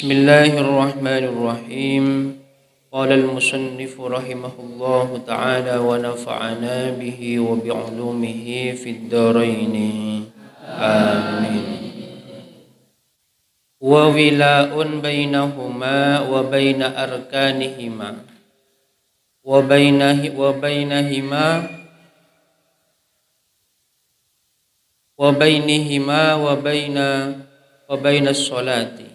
Bismillahirrahmanirrahim. Qala al-musannif rahimahullahu ta'ala wa nafa'ana bihi wa bi'ulumihi fid dharain. Amin. Wa wila'un bainahuma wa baina arkanihima wa bainahima wa baina sholati.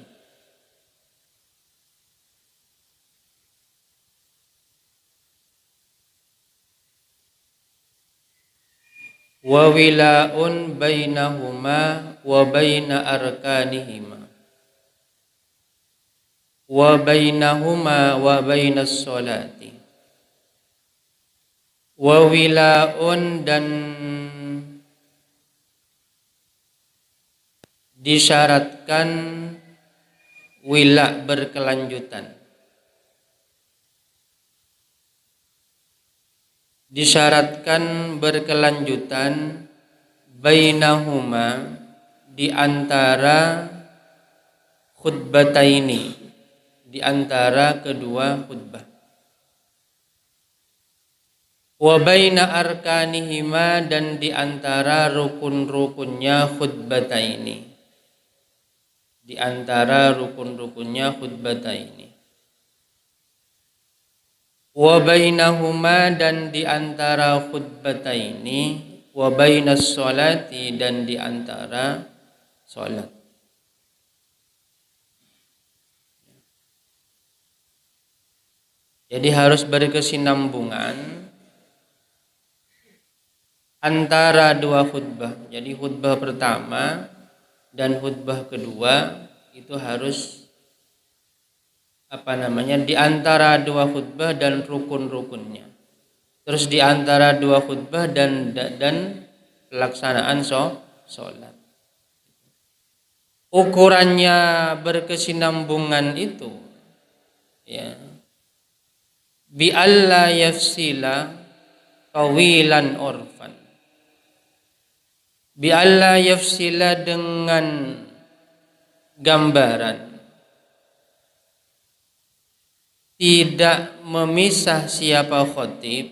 Wa wila'un bainahuma wa baina arkanihima wa bainahuma wa baina sholati. Wa wila'un, dan disyaratkan wila berkelanjutan. Disyaratkan berkelanjutan bainahuma, di antara khutbataini, di antara kedua khutbah. Wa baina arkanihima, dan di antara rukun-rukunnya khutbataini, di antara rukun-rukunnya khutbataini. Wa bainahuma, dan di antara khutbataini, wa bainas sholati, dan di antara salat. Jadi harus berkesinambungan antara dua khutbah. Jadi khutbah pertama dan khutbah kedua itu harus di antara dua khutbah dan rukun-rukunnya. Terus di antara dua khutbah dan pelaksanaan sholat. Ukurannya berkesinambungan itu, ya, bi alla yafsila tawilan orfan. Bi alla yafsila, dengan gambaran tidak memisah siapa khatib,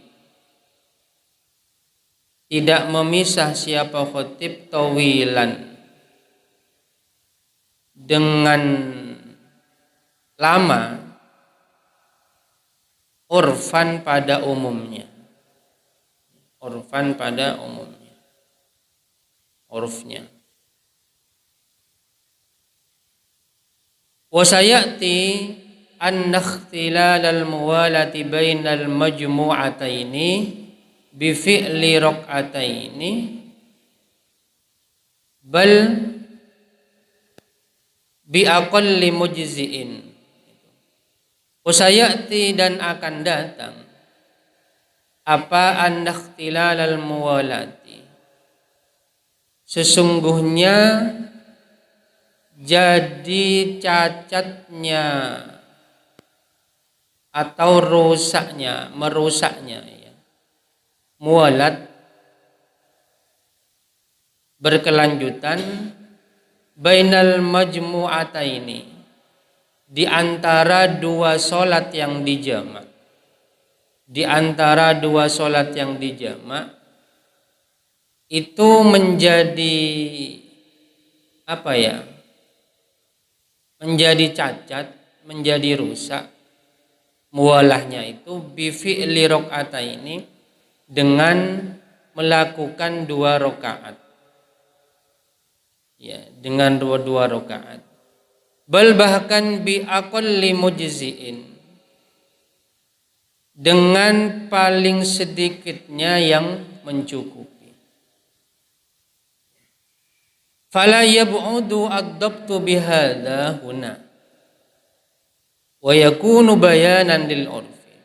tidak memisah siapa khatib tawilan, dengan lama, urfan pada umumnya, urfan pada umumnya, urufnya. Wa sayati anna ikhtilal al-muwalati bainal majmu'ataini bi fi'li rak'ataini bal bi aqalli mujzi'in. Usayati, dan akan datang apa anna ikhtilal al-muwalati, sesungguhnya jadi cacatnya atau merusaknya, ya, mualat berkelanjutan bainal majmu'ataini, di antara dua solat yang dijamak, di antara dua solat yang dijamak itu menjadi menjadi cacat, menjadi rusak. Mualahnya itu bi fi'li rak'ataini, dengan melakukan dua rakaat, ya, dengan dua rakaat. Bal bahkan bi aqalli mujzi'in, dengan paling sedikitnya yang mencukupi. Fala yab'udu ad-dabtu bihadza huna wa yakunu bayanan lil urfi.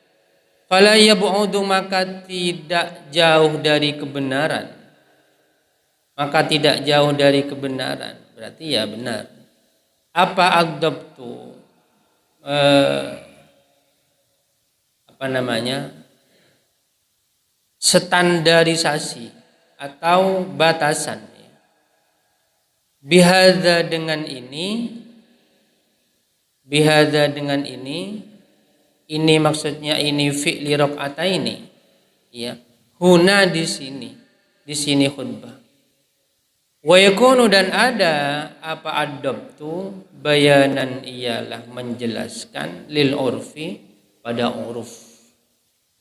Fala yab'udu, maka tidak jauh dari kebenaran. Maka tidak jauh dari kebenaran, berarti ya benar. Apa ad-dabtu? Standarisasi atau batasan, ya. Bihadza, dengan ini, Bihadza dengan ini maksudnya ini fi'li rakaataini, ya. Huna di sini khutbah. Wa yakunu dan ada apa adabtu bayanan ialah menjelaskan lil urfi pada uruf,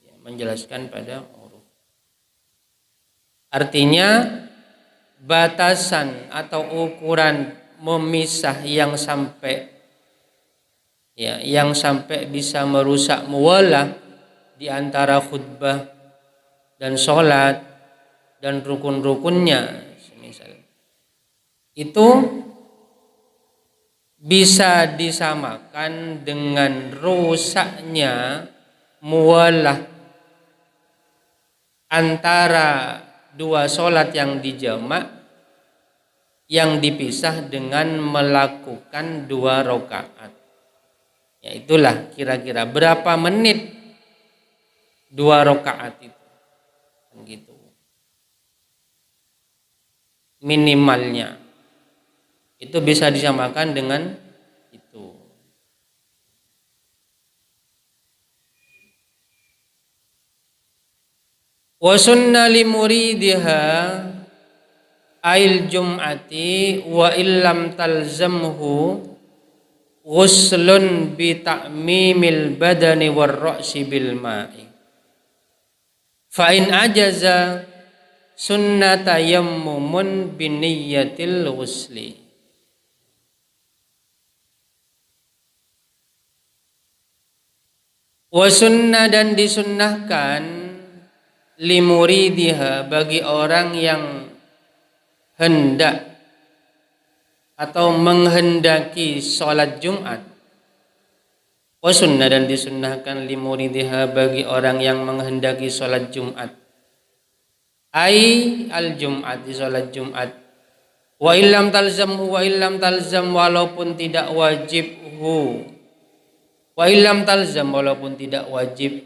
ya, menjelaskan pada uruf. Artinya batasan atau ukuran memisah yang sampai bisa merusak muwalah di antara khutbah dan sholat dan rukun-rukunnya, semisal itu bisa disamakan dengan rusaknya muwalah antara dua sholat yang dijamak yang dipisah dengan melakukan 2 rakaat. Ya itulah kira-kira berapa menit 2 rakaat itu, gitu minimalnya. Itu bisa disamakan dengan itu. Wa sunna li muridiha ail jum'ati wa illam talzamhu ghuslun bi ta'mimil badani war ra'si bil ma'i fa in ajaza sunnata yammumun bi niyyatil ghusli. Wa sunnah dan disunnahkan limuridiha bagi orang yang hendak atau menghendaki sholat Jumat. Wa sunnah dan disunnahkan limuridiha bagi orang yang menghendaki sholat Jumat. Ai al-Jumat, di sholat Jumat. Wa illam talzam walaupun tidak wajibhu. Wa illam talzam walaupun tidak wajib.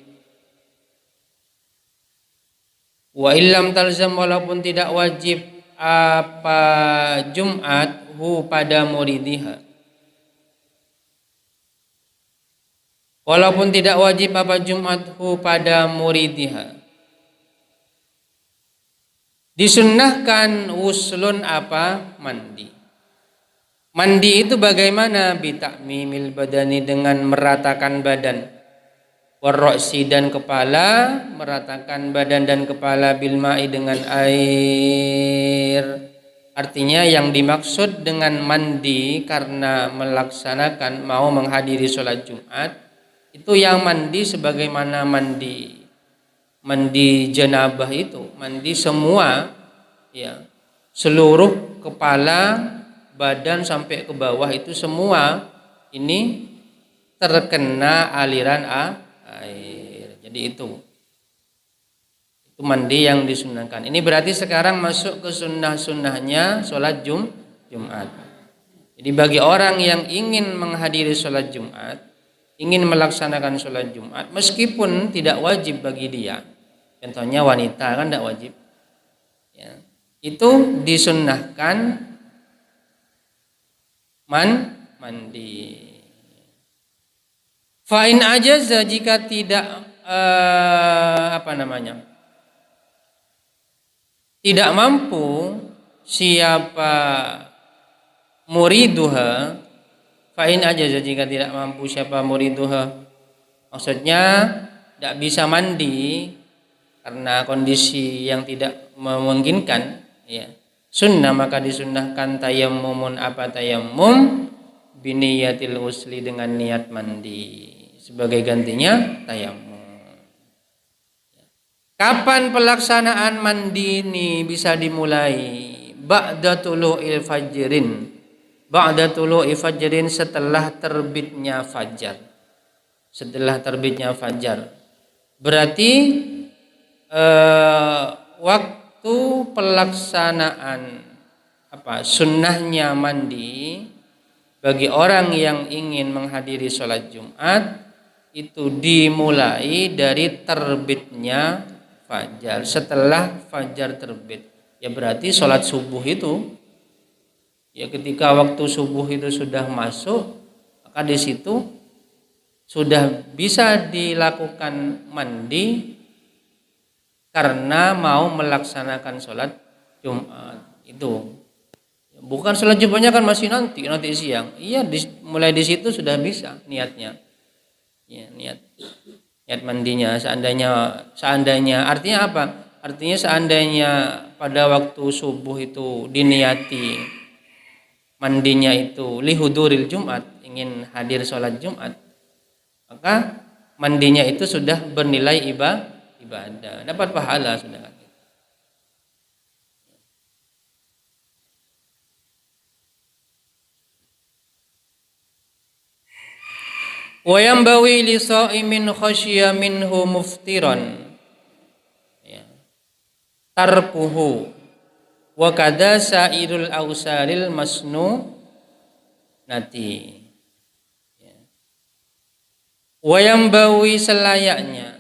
Wa illam talzam walaupun tidak wajib apa Jumat hu pada muridiha. Walaupun tidak wajib apa Jumat hu pada muridiha. Disunnahkan wuslun apa mandi. Mandi itu bagaimana? Bitakmimil badani dengan meratakan badan. Warroksi dan kepala, meratakan badan dan kepala bilma'i dengan air. Artinya yang dimaksud dengan mandi karena melaksanakan mau menghadiri sholat Jumat itu yang mandi sebagaimana mandi janabah itu, mandi semua, ya, seluruh kepala, badan sampai ke bawah itu semua ini terkena aliran air. Jadi itu mandi yang disunnahkan. Ini berarti sekarang masuk ke sunnah-sunnahnya sholat Jumat. Jadi bagi orang yang ingin menghadiri sholat Jumat, ingin melaksanakan sholat Jumat, meskipun tidak wajib bagi dia, contohnya wanita kan tidak wajib, ya, itu disunnahkan mandi. Fa'in ajaza jika tidak tidak mampu siapa muriduha. Fa'in ajaza jika tidak mampu siapa muriduha, maksudnya tidak bisa mandi karena kondisi yang tidak memungkinkan, ya, sunnah maka disunnahkan tayammumun apa tayammum biniyatil ghusli dengan niat mandi sebagai gantinya tayammum. Kapan pelaksanaan mandi ini bisa dimulai? Ba'da tulu'il fajrin. Ba'da tulu'i fajrin, setelah terbitnya fajar. Setelah terbitnya fajar. Berarti waktu pelaksanaan sunnahnya mandi bagi orang yang ingin menghadiri sholat Jumat itu dimulai dari terbitnya fajar. Setelah fajar terbit, ya berarti sholat subuh itu, ya ketika waktu subuh itu sudah masuk, maka di situ sudah bisa dilakukan mandi karena mau melaksanakan sholat Jumat itu. Bukan sholat Jumatnya kan masih nanti siang. Iya, mulai di situ sudah bisa niatnya. Ya, niat mandinya seandainya artinya apa? Artinya seandainya pada waktu subuh itu diniati mandinya itu lihuduril Jumat, ingin hadir sholat Jumat, maka mandinya itu sudah bernilai ibadah, dapat pahala sudah. Wa yambawi li sha'imin khasyiya minhu muftiran ya tarkuhu wa kadza sairul ausalil masnu nati ya. Wa yambawi selayaknya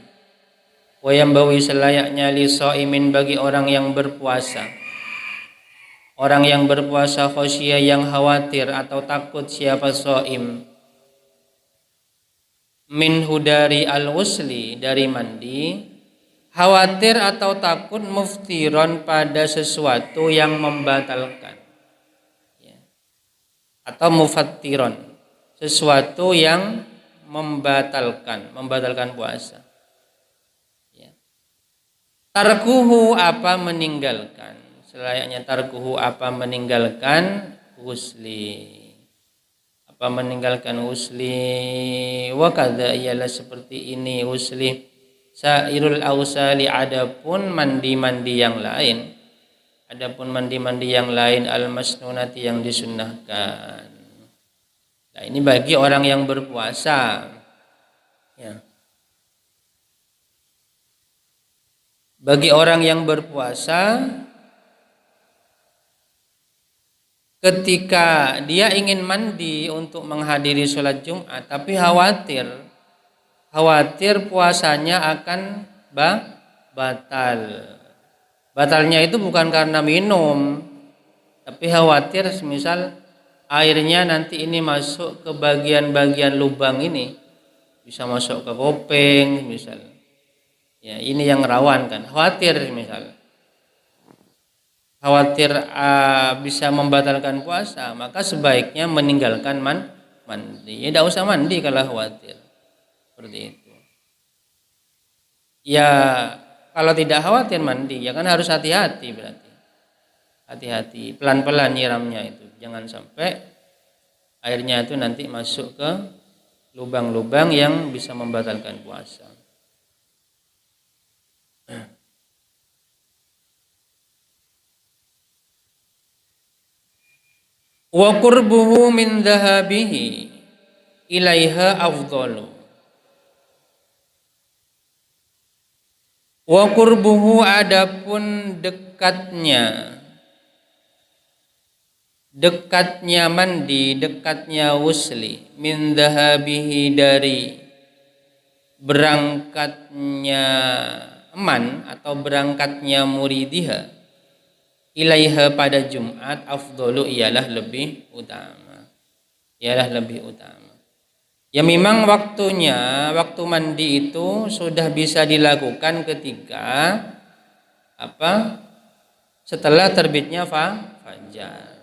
li shaimin bagi orang yang berpuasa, orang yang berpuasa khasyiya yang khawatir atau takut siapa shaim minhu dari al-usli dari mandi, khawatir atau takut muftiron pada sesuatu yang membatalkan ya. Atau mufattiron sesuatu yang membatalkan puasa ya. Tarkuhu apa meninggalkan, selayaknya tarkuhu apa meninggalkan usli, apa meninggalkan usli, wa kadza ialah seperti ini usli sairul ausali adapun mandi-mandi yang lain, al masnunati yang disunnahkan. Nah, ini bagi orang yang berpuasa ya. Bagi orang yang berpuasa, ketika dia ingin mandi untuk menghadiri sholat Jumat, tapi khawatir puasanya akan batal. Batalnya itu bukan karena minum, tapi khawatir misal airnya nanti ini masuk ke bagian-bagian lubang ini, bisa masuk ke kuping misal. Ya, ini yang rawan kan, khawatir bisa membatalkan puasa, maka sebaiknya meninggalkan mandi. Ya, tidak usah mandi kalau khawatir. Seperti itu. Ya, kalau tidak khawatir mandi, ya kan harus hati-hati berarti. Hati-hati, pelan-pelan nyiramnya itu. Jangan sampai airnya itu nanti masuk ke lubang-lubang yang bisa membatalkan puasa. Wa qurbuhu min dhahabihi ilaiha afdalu. Wa qurbuhu adapun dekatnya mandi, dekatnya wusli, min dhahabihi dari berangkatnya eman atau berangkatnya muridiha, ilaiha pada Jumat, afdalu ialah lebih utama. Ya memang waktu mandi itu sudah bisa dilakukan ketika setelah terbitnya fajar.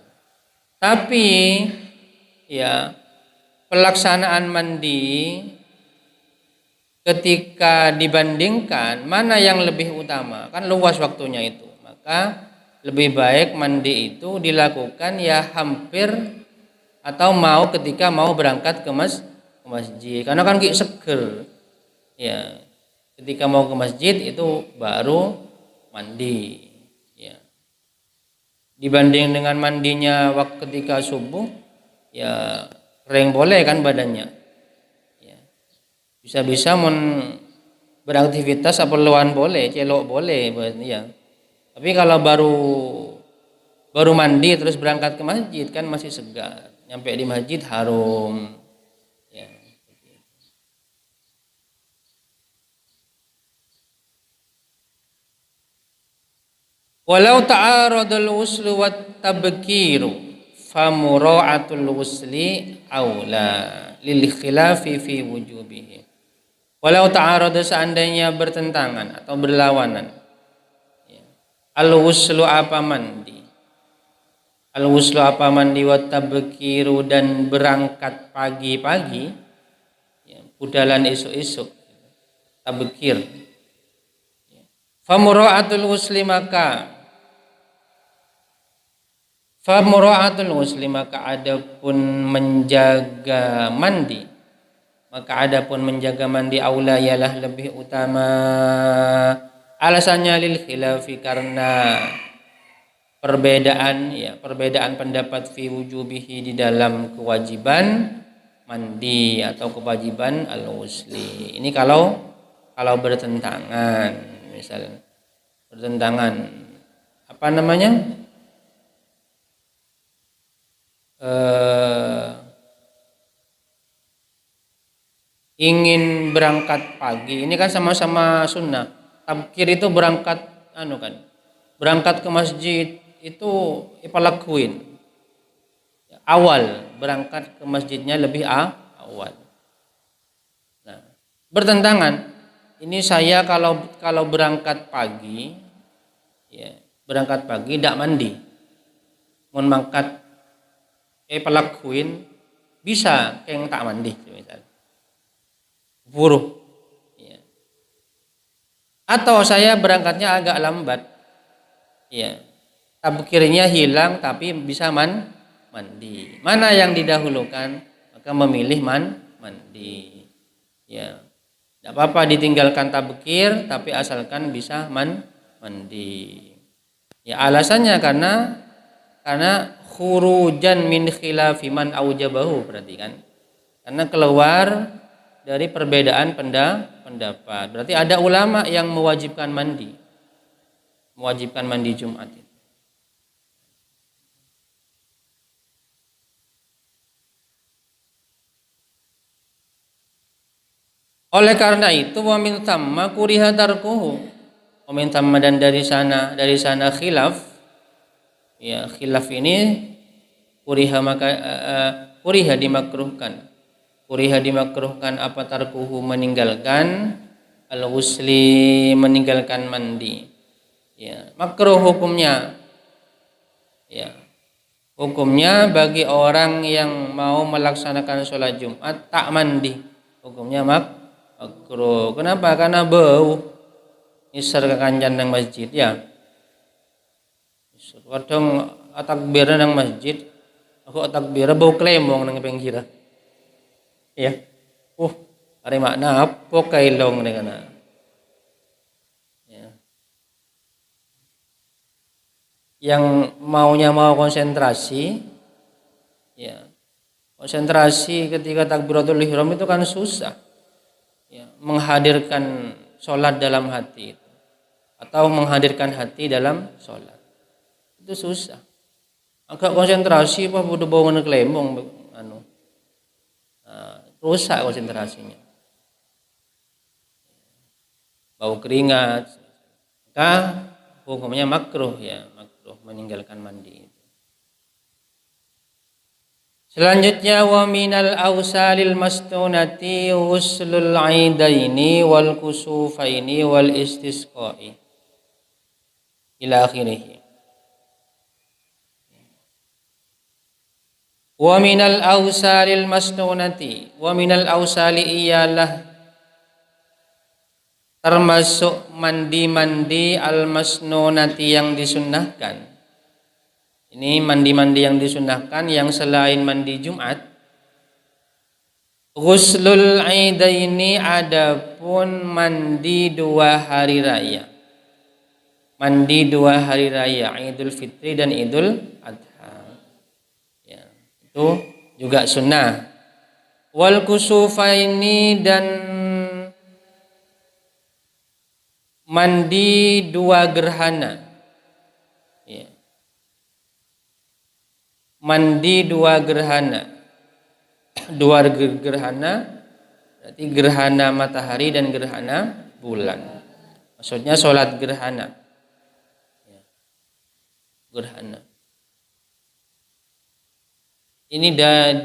Tapi ya pelaksanaan mandi ketika dibandingkan mana yang lebih utama, kan luas waktunya itu, maka lebih baik mandi itu dilakukan ya hampir atau ketika mau berangkat ke masjid, karena kan kayak seger ya, ketika mau ke masjid itu baru mandi ya, dibanding dengan mandinya waktu ketika subuh ya kering boleh kan badannya ya, bisa beraktivitas keperluan boleh, celok boleh ya. Tapi kalau baru mandi terus berangkat ke masjid kan masih segar, nyampe di masjid harum ya. Walau ta'aradul uslu wat tabkiru famura'atul ghusli aula lil khilafi fi wujubihi. Walau ta'arada, seandainya bertentangan atau berlawanan, ya. Al-ghuslu apa mandi, al-ghuslu apa mandi, wa tabkiru dan berangkat pagi-pagi, ya, budalan esuk-esuk, tabkir. Famura'atul ghusli maka adapun menjaga mandi, aula ialah lebih utama. Alasannya lil khilafi, karena perbedaan pendapat fi wujubihi, di dalam kewajiban mandi atau kewajiban al-ghusli. Ini kalau bertentangan, misalnya bertentangan ingin berangkat pagi, ini kan sama-sama sunnah. Tabkir itu berangkat berangkat ke masjid itu ipalakuin awal, berangkat ke masjidnya lebih awal. Nah, bertentangan. Ini saya kalau berangkat pagi, ya, tidak mandi, mun mangkat pelakuin bisa keng tak mandi misal buruh, ya. Atau saya berangkatnya agak lambat, ya, tabkirnya hilang tapi bisa mandi. Mana yang didahulukan? Maka memilih mandi, ya. Tidak apa-apa ditinggalkan tabkir, tapi asalkan bisa mandi. Ya, alasannya karena khurujan min khilafi man aujabahu, berarti kan, karena keluar dari perbedaan pendapat. Berarti ada ulama yang mewajibkan mandi Jumat. Oleh karena itu, wa min thamma kuriha tarkuhu, wa min thamma, dan dari sana khilaf, ya, khilaf ini kuriha, maka kuriha dimakruhkan apa tarkuhu, meninggalkan al-ghusli, meninggalkan mandi, ya. Makruh hukumnya, ya, hukumnya bagi orang yang mau melaksanakan sholat Jumat tak mandi, hukumnya makruh. Kenapa? Karena bau isar ke kancan nang masjid, ya. Kadang takbir nang masjid, aku takbir bau klembong nang pinggir. Ya. Ari makna apa kailong nih kana. Ya. Yang mau konsentrasi, ya. Konsentrasi ketika takbiratul ihram itu kan susah. Ya, menghadirkan sholat dalam hati itu, atau menghadirkan hati dalam sholat itu susah. Agak konsentrasi apa butuh bawa kelembong rusak konsentrasinya, bau keringat, maka hukumnya makruh, ya, makruh meninggalkan mandi. Selanjutnya, wa minal awsalil mastunati ghuslul aidaini wal kusufaini wal istisqai ila akhirih. Wa minal awsalil mastunati, wa minal awsali ialah termasuk mandi-mandi al-masnunati yang disunnahkan. Ini mandi-mandi yang disunnahkan yang selain mandi Jumat. Ghuslul aidaini, adapun mandi 2 hari raya. Mandi 2 hari raya, Idul Fitri dan Idul Adha. Ya, itu juga sunnah. Wal kusufaini, dan mandi 2 gerhana. Ya. Mandi 2 gerhana. 2 gerhana berarti gerhana matahari dan gerhana bulan. Maksudnya sholat gerhana. Ya. Gerhana. Ini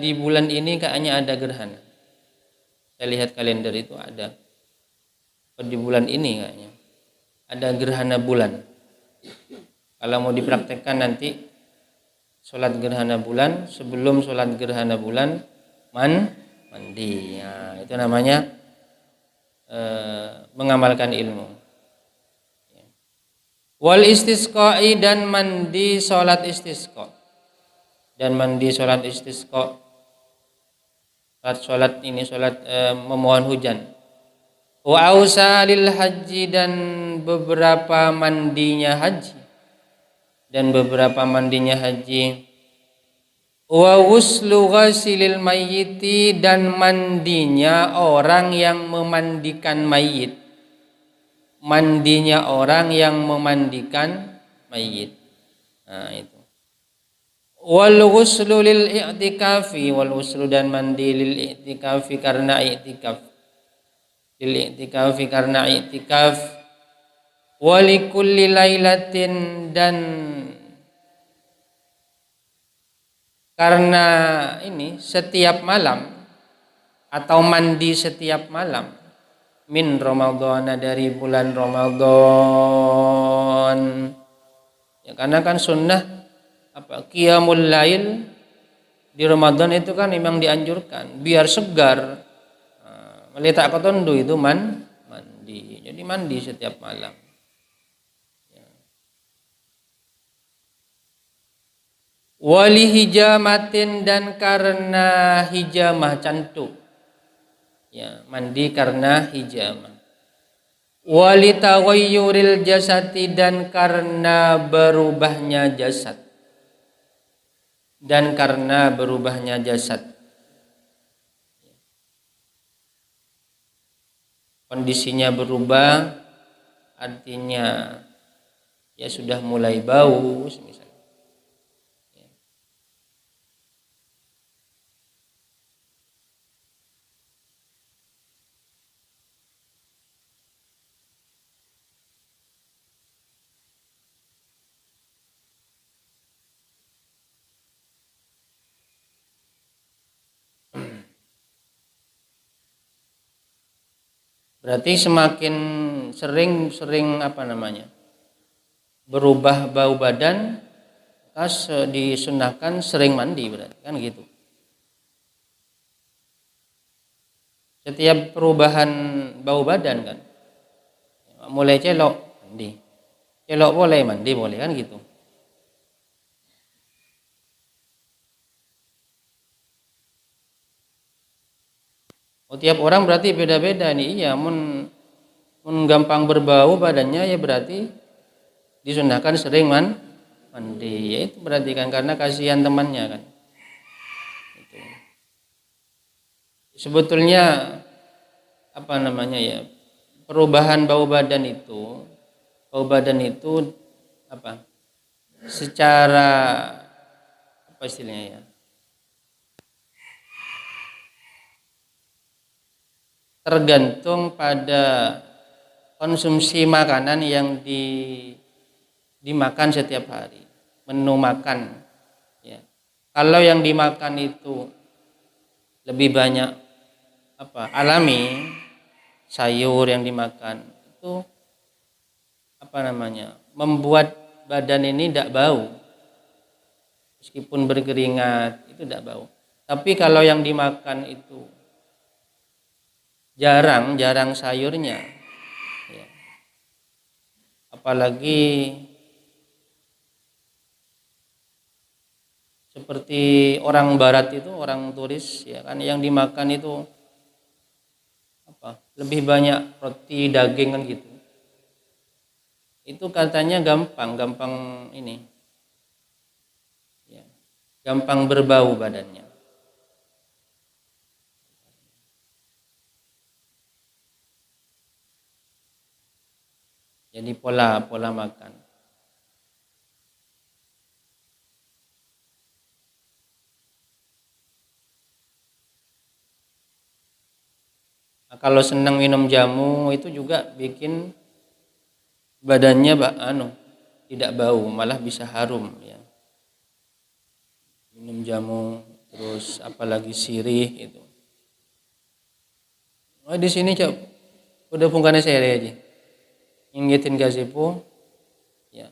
di bulan ini kayaknya ada gerhana. Saya lihat kalender itu ada. Di bulan ini kayaknya ada gerhana bulan. Kalau mau dipraktekkan nanti sholat gerhana bulan, sebelum sholat gerhana bulan mandi. Ya, itu namanya mengamalkan ilmu. Wal istisqa'i, dan mandi sholat istisqa. Dan mandi sholat istisqa. Sholat ini sholat memohon hujan. Wa ausalil haji, dan beberapa mandinya haji. Dan beberapa mandinya haji. Wa ghuslu ghasilil mayyiti, dan mandinya orang yang memandikan mayit. Mandinya orang yang memandikan mayit. Nah, itu. Wal ghuslu lil i'tikafi, wal ghuslu, dan mandi lil i'tikafi karena i'tikaf. Lil i'tikafi karena i'tikaf. Wa likulli lailatin, dan karena ini setiap malam, atau mandi setiap malam, min Ramadhan, dari bulan Ramadan. Ya, karena kan sunnah qiyamul lail di Ramadan itu kan memang dianjurkan biar segar. Meletak kotondo itu mandi. Jadi mandi setiap malam. Ya. Wali hijamatin, dan karena hijamah cantuk. Ya, mandi karena hijamah. Wali taghayyuril jasati, dan karena berubahnya jasad. Dan karena berubahnya jasad. Kondisinya berubah, artinya ya sudah mulai bau misalnya. Berarti semakin sering berubah bau badan, kas disunahkan sering mandi, berarti kan gitu. Setiap perubahan bau badan kan, mulai celok mandi, celok boleh mandi boleh, kan gitu. Tiap orang berarti beda-beda nih. Iya, mun gampang berbau badannya, ya berarti disunahkan sering mandi. Ya itu berarti kan karena kasihan temannya kan. Itu. Sebetulnya perubahan bau badan itu secara istilahnya ya, tergantung pada konsumsi makanan yang dimakan setiap hari, menu makan ya. Kalau yang dimakan itu lebih banyak alami, sayur yang dimakan itu membuat badan ini tidak bau, meskipun berkeringat itu tidak bau. Tapi kalau yang dimakan itu jarang sayurnya ya. Apalagi seperti orang barat itu, orang turis ya kan, yang dimakan itu lebih banyak roti, daging kan gitu. Itu katanya gampang ini ya, gampang berbau badannya. Jadi pola makan. Nah, kalau senang minum jamu itu juga bikin badannya tidak bau, malah bisa harum ya. Minum jamu terus apalagi sirih itu. Oh, di sini coba udah pungkane sere aja. Ingetin gazebo ya.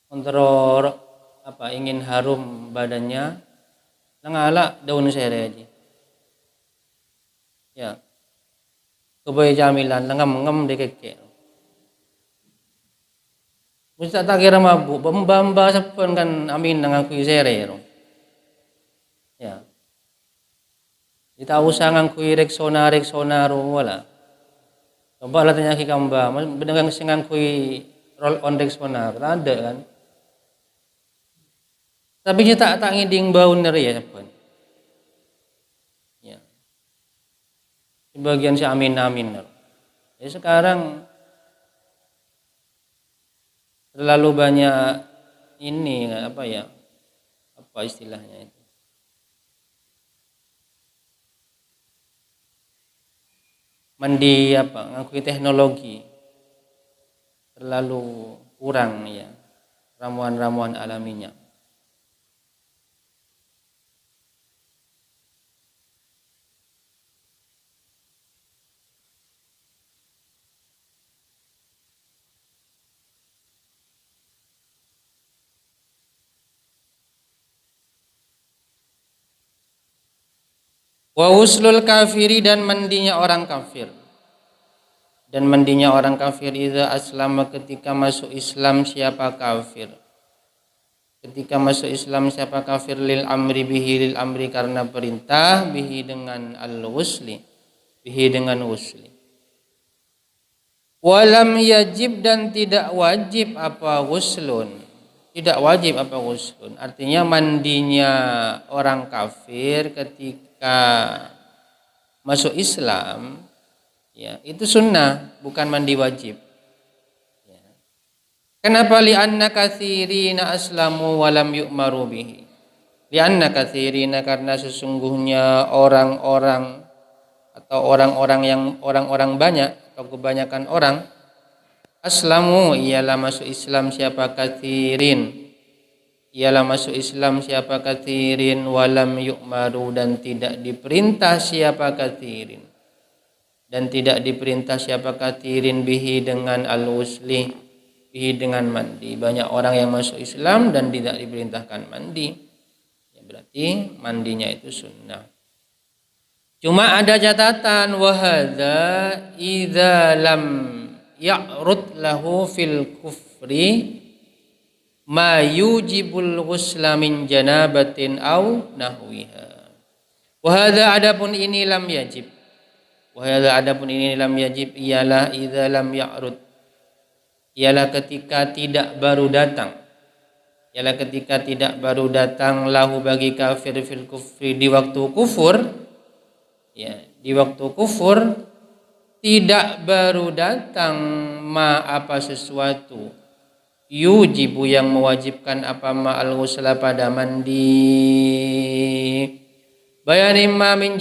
Kontrol apa ingin harum badannya nangala daun sere aja. Ya. Kebaya jamilan ngem dekeke. Mesti tak kira mabuk, bamba sepon kan amin nang aku sere. Ya. Kita usah ngangkui reksona wala. Coba lah tanya ki kamba, bedengang sing ngangkui roll on reksona, ada kan. Tapi kita tak ngiding bau neri ya sepon. Ya. Sebagian si amin. Ya sekarang terlalu banyak ini apa ya? Apa istilahnya itu? Mandi apa? Ngakui teknologi terlalu kurang ya. Ramuan-ramuan alaminya. Wa uslul kafiri dan mandinya orang kafir. Dan mandinya orang kafir idza aslama ketika masuk Islam siapa kafir. Ketika masuk Islam siapa kafir lil amri karena perintah bihi dengan al-wusli. Bihi dengan wusli. Walam yajib dan tidak wajib apa wuslun. Tidak wajib apa wuslun. Artinya mandinya orang kafir ketika masuk Islam ya itu sunnah bukan mandi wajib ya. Kenapa li'anna katsirina aslamu walam yu'maru bihi li'anna katsirina karena sesungguhnya orang-orang atau orang-orang banyak atau kebanyakan orang aslamu ialah masuk Islam siapa katsirin ialah masuk Islam siapa katsirin walam yu'maru dan tidak diperintah siapa katsirin dan tidak diperintah siapa katsirin bihi dengan al-wusli bihi dengan mandi. Banyak orang yang masuk Islam dan tidak diperintahkan mandi ya berarti mandinya itu sunnah. Cuma ada catatan wa hadza idza lam ya'rud lahu fil kufri ma yujibul ghusla min janabatin au nahwiha. Wa hadza adapun ini lam yajib. Wa hadza adapun ini lam yajib ialah idza lam ya'rud. Ialah ketika tidak baru datang. Ialah ketika tidak baru datang lahu bagi kafir fil kufri di waktu kufur. Ya, di waktu kufur tidak baru datang ma apa sesuatu yujibu yang mewajibkan apa ma'al ghusla pada mandi bayani ma min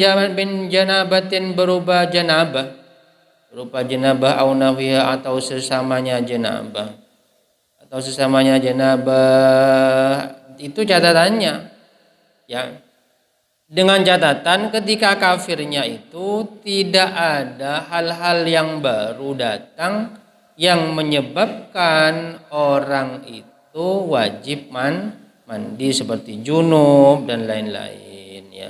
janabatin berupa janabah au nahwiha atau sesamanya janabah itu catatannya ya dengan catatan ketika kafirnya itu tidak ada hal-hal yang baru datang yang menyebabkan orang itu wajib mandi seperti junub dan lain-lain ya.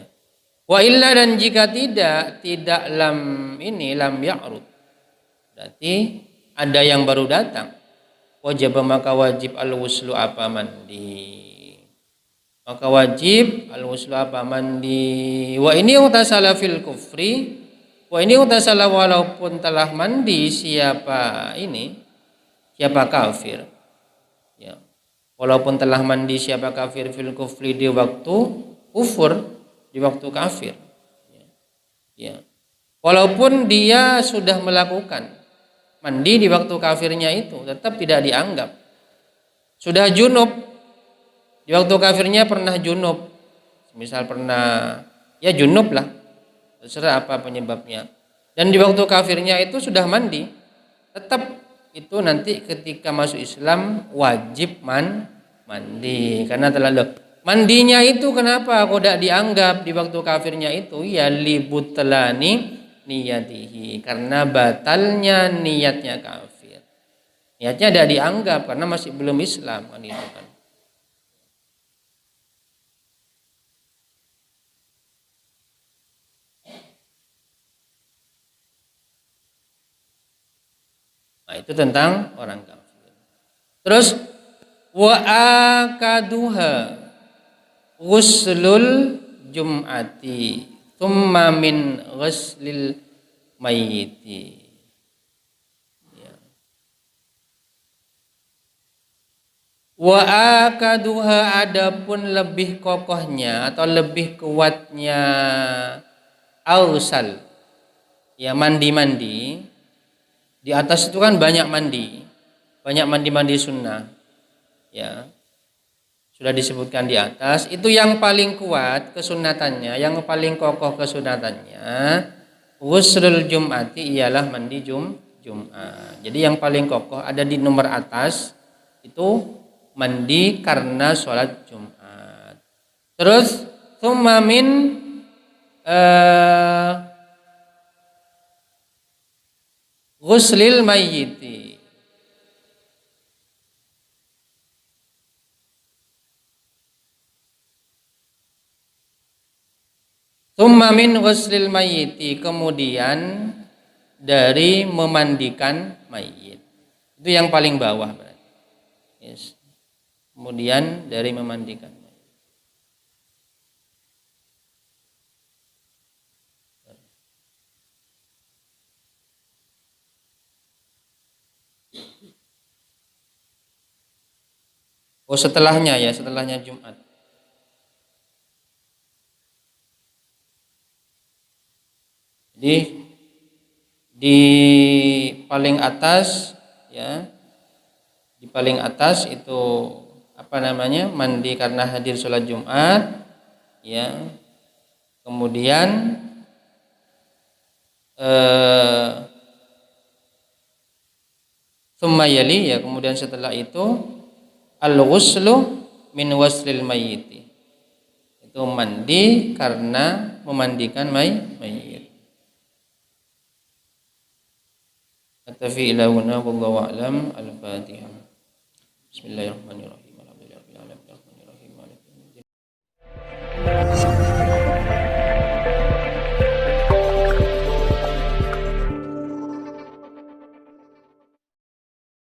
Wa illa dan jika tidak lam ya'rud. Berarti ada yang baru datang. Wajib maka wajib al-wuslu apa mandi. Maka wajib al-wuslu apa mandi. Wa ini utasala fil kufri. Wah ini utasala walaupun telah mandi siapa kafir ya. Walaupun telah mandi siapa kafir fil kufri di waktu kufur di waktu kafir ya. Walaupun dia sudah melakukan mandi di waktu kafirnya itu tetap tidak dianggap. Sudah junub di waktu kafirnya pernah junub misal pernah ya junub lah terserah apa penyebabnya. Dan di waktu kafirnya itu sudah mandi, tetap itu nanti ketika masuk Islam wajib mandi. mandi karena terlalu mandinya itu kenapa kok tidak dianggap di waktu kafirnya itu ya libutlani niyatihi karena batalnya niatnya kafir. Niatnya tidak dianggap karena masih belum Islam kan itu kan. Nah, itu tentang orang kafir. Terus wa akaduha ghuslul jum'ati thumma min ghuslil mayyiti. Ya. Wa akaduha adapun lebih kokohnya atau lebih kuatnya ausal. Ya mandi-mandi. Di atas itu kan banyak mandi sunnah. Ya. Sudah disebutkan di atas, itu yang paling kuat kesunatannya, yang paling kokoh kesunatannya ghuslul jum'ati ialah mandi Jumat. Jadi yang paling kokoh ada di nomor atas itu mandi karena sholat Jumat. Terus tsumma min ghuslil mayyiti. Tsumma min ghuslil mayyiti, kemudian dari memandikan mayit. Itu yang paling bawah berarti. Yes. Kemudian dari memandikan mayit. Oh setelahnya ya, setelahnya Jumat. Jadi di paling atas ya, di paling atas itu apa namanya mandi karena hadir sholat Jumat ya, kemudian tsumma yali ya, kemudian setelah itu al-ghuslu min waslil mayyiti, itu mandi karena memandikan mayit. Atafi ila huna wallahu a'lam. Al-Fatihah. Bismillahirrahmanirrahim.